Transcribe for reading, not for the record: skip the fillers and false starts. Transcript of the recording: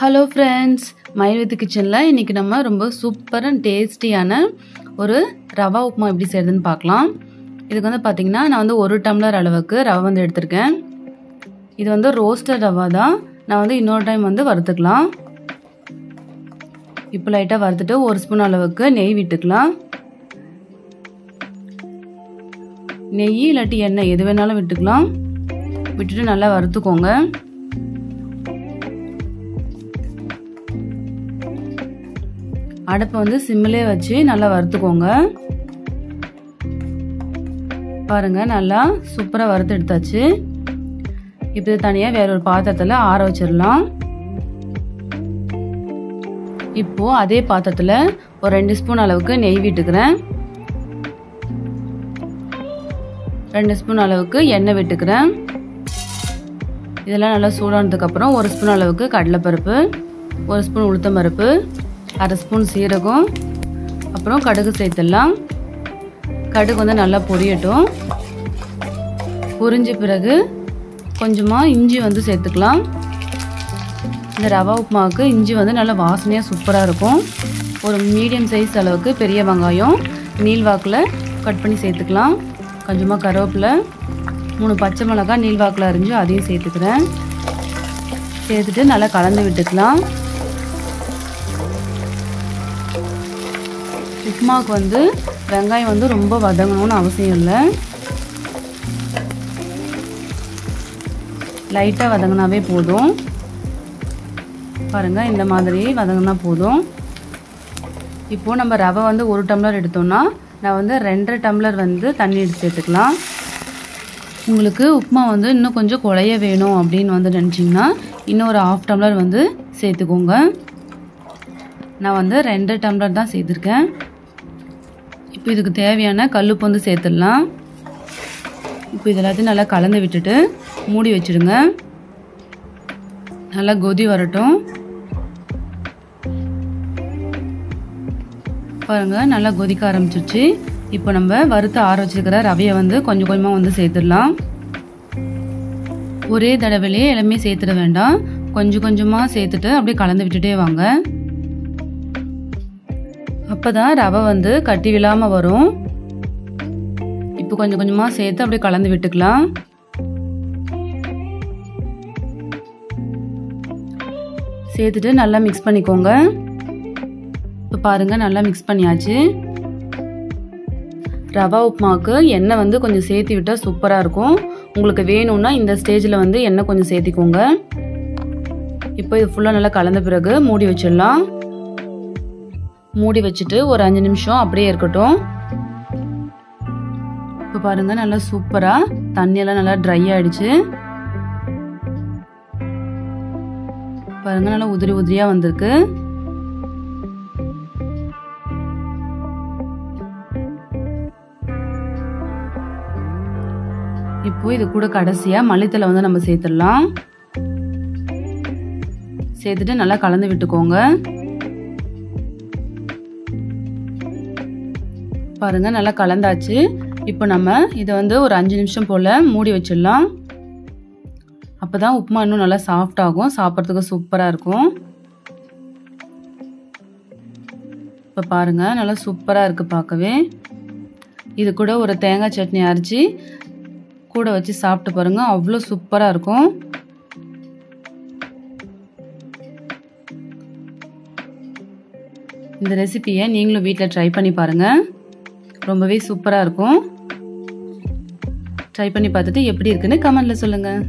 Hello friends, மயில் with கிச்சனில் இன்றைக்கி நம்ம ரொம்ப சூப்பர் அண்ட் டேஸ்டியான ஒரு ரவா உப்புமா எப்படி செய்கிறதுன்னு பார்க்கலாம். இதுக்கு வந்து பார்த்திங்கன்னா நான் வந்து 1 டம்ளர் அளவுக்கு ரவை வந்து எடுத்திருக்கேன். இது வந்து ரோஸ்டட் ரவா தான். நான் வந்து இன்னொரு டைம் வந்து வறுத்துக்கலாம். இப்போ லைட்டாக வறுத்துட்டு 1 ஸ்பூன் அளவுக்கு நெய் விட்டுக்கலாம். நெய் இல்லாட்டி எண்ணெய் எது வேணாலும் விட்டுக்கலாம். விட்டுட்டு நல்லா வறுத்துக்கோங்க. அடுப்பை வந்து சிம்மிலே வச்சு நல்லா வறுத்துக்கோங்க. பாருங்க, நல்லா சூப்பராக வறுத்து எடுத்தாச்சு. இப்போ தனியாக வேற ஒரு பாத்திரத்தில் ஆற வச்சிடலாம். இப்போ அதே பாத்திரத்தில் ஒரு 2 ஸ்பூன் அளவுக்கு நெய் விட்டுக்கிறேன். 2 ஸ்பூன் அளவுக்கு எண்ணெய் விட்டுக்கிறேன். இதெல்லாம் நல்லா சூடானதுக்கப்புறம் 1 ஸ்பூன் அளவுக்கு கடலைப்பருப்பு, 1 ஸ்பூன் உளுத்தம்பருப்பு, 1/2 ஸ்பூன் சீரகம், அப்புறம் கடுகு சேர்த்துடலாம். கடுகு வந்து நல்லா பொரியட்டும். பொரிஞ்ச பிறகு கொஞ்சமாக இஞ்சி வந்து சேர்த்துக்கலாம். இந்த ரவா உப்புமாவுக்கு இஞ்சி வந்து நல்லா வாசனையாக சூப்பராக இருக்கும். ஒரு மீடியம் சைஸ் அளவுக்கு பெரிய வெங்காயம் நீள்வாக்கில் கட் பண்ணி சேர்த்துக்கலாம். கொஞ்சமாக கருவேப்பிலை, 3 பச்சை மிளகாய் நீள்வாக்கில் அரிஞ்சு அதையும் சேர்த்துக்கிறேன். சேர்த்துட்டு நல்லா கலந்து விட்டுக்கலாம். உப்புமாவுக்கு வந்து வெங்காயம் வந்து ரொம்ப வதங்கணும்னு அவசியம் இல்லை. லைட்டாக வதங்கினாவே போதும். பாருங்கள், இந்த மாதிரி வதங்கினா போதும். இப்போது நம்ம ரவை வந்து 1 டம்ளர் எடுத்தோம்னா நான் வந்து 2.5 டம்ளர் வந்து தண்ணி எடுத்து சேர்த்துக்கலாம். உங்களுக்கு உப்புமா வந்து இன்னும் கொஞ்சம் குழைய வேணும் அப்படின்னு வந்து நினச்சிங்கன்னா இன்னும் ஒரு 1/2 டம்ளர் வந்து சேர்த்துக்கோங்க. நான் வந்து 2 டம்ளர் தான் சேர்த்துருக்கேன். இப்போ இதுக்கு தேவையான கல்லுப்பு வந்து சேர்த்துடலாம். இப்போ இது எல்லாத்தையும் நல்லா கலந்து விட்டுட்டு மூடி வச்சுடுங்க. நல்லா கொதி வரட்டும். பாருங்கள், நல்லா கொதிக்க ஆரம்பிச்சிருச்சு. இப்போ நம்ம வறுத்து ஆற வச்சுருக்கிற ரவையை வந்து கொஞ்சம் கொஞ்சமாக வந்து சேர்த்துடலாம். ஒரே தடவையிலே எல்லாமே சேர்த்துட வேண்டாம். கொஞ்சம் கொஞ்சமாக சேர்த்துட்டு அப்படியே கலந்து விட்டுட்டே வாங்க. அப்போ தான் ரவை வந்து கட்டி விழாமல் வரும். இப்போ கொஞ்சம் கொஞ்சமாக சேர்த்து அப்படியே கலந்து விட்டுக்கலாம். சேர்த்துட்டு நல்லா மிக்ஸ் பண்ணிக்கோங்க. இப்போ பாருங்கள், நல்லா மிக்ஸ் பண்ணியாச்சு. ரவா உப்புமாவுக்கு எண்ணெய் வந்து கொஞ்சம் சேர்த்து விட்டால் சூப்பராக இருக்கும். உங்களுக்கு வேணும்னா இந்த ஸ்டேஜில் வந்து எண்ணெய் கொஞ்சம் சேர்த்திக்கோங்க. இப்போ இது ஃபுல்லாக நல்லா கலந்த பிறகு மூடி வச்சிடலாம். மூடி வச்சுட்டு ஒரு 5 நிமிஷம் அப்படியே இருக்கட்டும். இப்போ பாருங்கள், நல்லா சூப்பராக தண்ணியெல்லாம் நல்லா ட்ரை ஆகிடுச்சு. பாருங்கள், நல்லா உதிரி உதிரியாக வந்திருக்கு. இப்போ இது கூட கடைசியாக மல்லித்தலை வந்து நம்ம சேர்த்துடலாம். சேர்த்துட்டு நல்லா கலந்து விட்டுக்கோங்க. பாருங்கள், நல்லா கலந்தாச்சு. இப்போ நம்ம இதை வந்து ஒரு 5 நிமிஷம் போல் மூடி வச்சிடலாம். அப்போ தான் உப்புமா இன்னும் நல்லா சாஃப்ட் ஆகும், சாப்பிட்றதுக்கு சூப்பராக இருக்கும். இப்போ பாருங்கள், நல்லா சூப்பராக இருக்குது பார்க்கவே. இது கூட ஒரு தேங்காய் சட்னி அரைச்சி கூட வச்சு சாப்பிட்டு பாருங்கள், அவ்வளோ சூப்பராக இருக்கும். இந்த ரெசிபியை நீங்களும் வீட்டில் ட்ரை பண்ணி பாருங்கள். ரொம்பவே சூப்பராக இருக்கும். ட்ரை பண்ணி பார்த்துட்டு எப்படி இருக்குன்னு கமெண்ட்ல சொல்லுங்கள்.